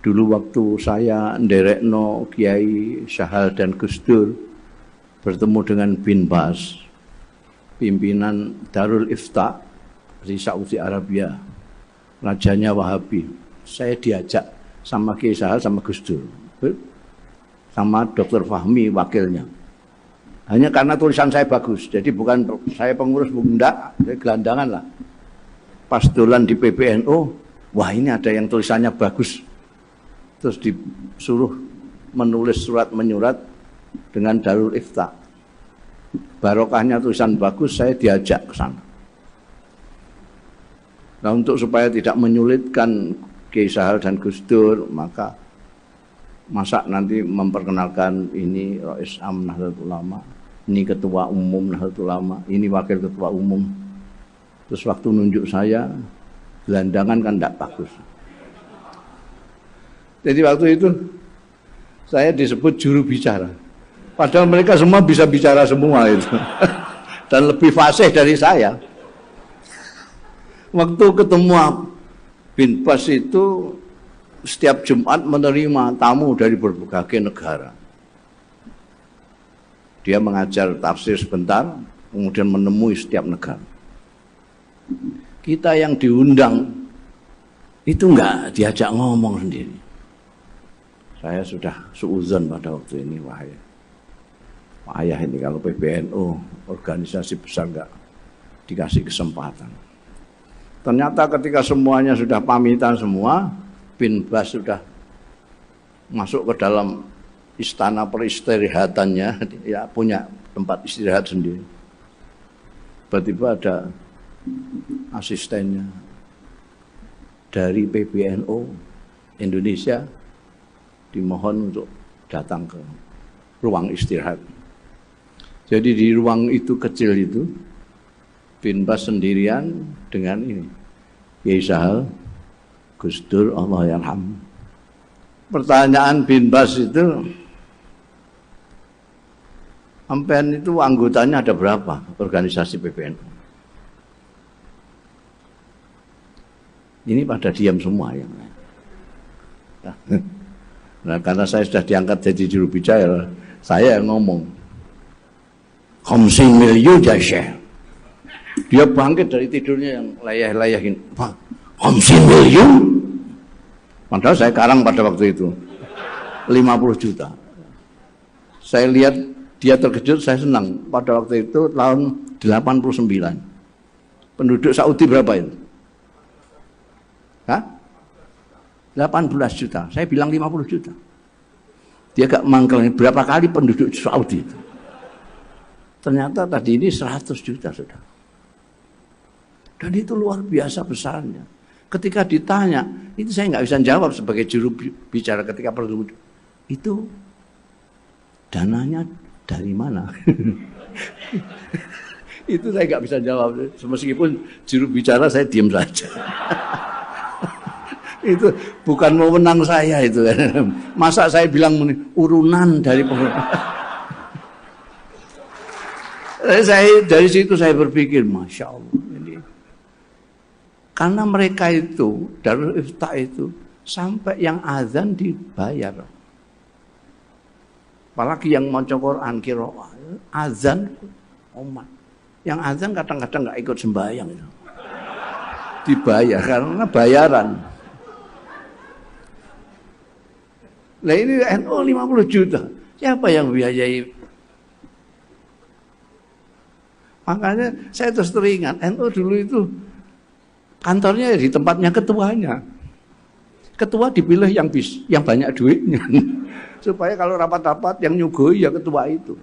Dulu waktu saya nderekno Kiai Syahal dan Gus Dur bertemu dengan Bin Bas, pimpinan Darul Ifta di Saudi Arabia, rajanya Wahabi. Saya diajak sama Kiai Syahal sama Gus Dur, sama Dr. Fahmi wakilnya. Hanya karena tulisan saya bagus, jadi bukan saya pengurus bunda, saya gelandangan lah. Pas dolan di PBNU, wah ini ada yang tulisannya bagus. Terus disuruh menulis surat menyurat dengan Darul Ifta. Barokahnya tulisan bagus, saya diajak ke sana. Nah, untuk supaya tidak menyulitkan Kiai Syahal dan Gus Dur, masa nanti memperkenalkan ini Rais Am Nahdlatul Ulama, ini Ketua Umum Nahdlatul Ulama, ini Wakil Ketua Umum. Terus waktu nunjuk saya, gelandangan kan tidak bagus. Jadi waktu itu saya disebut juru bicara. Padahal mereka semua bisa bicara semua itu. Dan lebih fasih dari saya. Waktu ketemu Bin Bas itu setiap Jumat menerima tamu dari berbagai negara. Dia mengajar tafsir sebentar, kemudian menemui setiap negara. Kita yang diundang itu enggak diajak ngomong sendiri. Saya sudah suudzon pada waktu ini, ayah ini kalau PBNU organisasi besar enggak dikasih kesempatan. Ternyata ketika semuanya sudah pamitan semua, Bin Bas sudah masuk ke dalam istana peristirahatannya, ya punya tempat istirahat sendiri. Tiba-tiba ada asistennya dari PBNU Indonesia dimohon untuk datang ke ruang istirahat. Jadi di ruang itu kecil itu Bin Bas sendirian dengan ini Kiai Syahal, Gus Dur, Allah yarham. Pertanyaan Bin Bas itu, sampean itu anggotanya ada berapa organisasi PBNU? Ini pada diam semua yang lain. Nah, karena saya sudah diangkat jadi juru bicara, saya yang ngomong. 50 miliar ya Syekh. Dia bangkit dari tidurnya yang layah-layahin. 50 miliar? Padahal saya karang pada waktu itu 50 juta. Saya lihat dia terkejut, saya senang. Pada waktu itu tahun 89. Penduduk Saudi berapa itu? Hah? 18 juta. Saya bilang 50 juta. Dia gak mangkel berapa kali penduduk Saudi itu. Ternyata tadi ini 100 juta sudah. Dan itu luar biasa besarnya. Ketika ditanya, itu saya nggak bisa jawab sebagai juru bicara ketika perlu. Itu dananya dari mana? Itu saya nggak bisa jawab. Meskipun juru bicara saya diam saja. Itu bukan wewenang saya itu. Masa saya bilang urunan dari saya dari situ saya berpikir, Masya Allah. Karena mereka itu, Darul Ifta itu, sampai yang azan dibayar. Apalagi yang maca Quran, qiraah, azan umat. Yang azan kadang-kadang nggak ikut sembahyang itu. Dibayar karena bayaran. Nah ini NU 50 juta. Siapa yang biayai? Makanya saya terus teringat, NU dulu itu kantornya di tempatnya ketuanya. Ketua dipilih yang banyak duitnya. Supaya kalau rapat-rapat yang nyugoi ya ketua itu.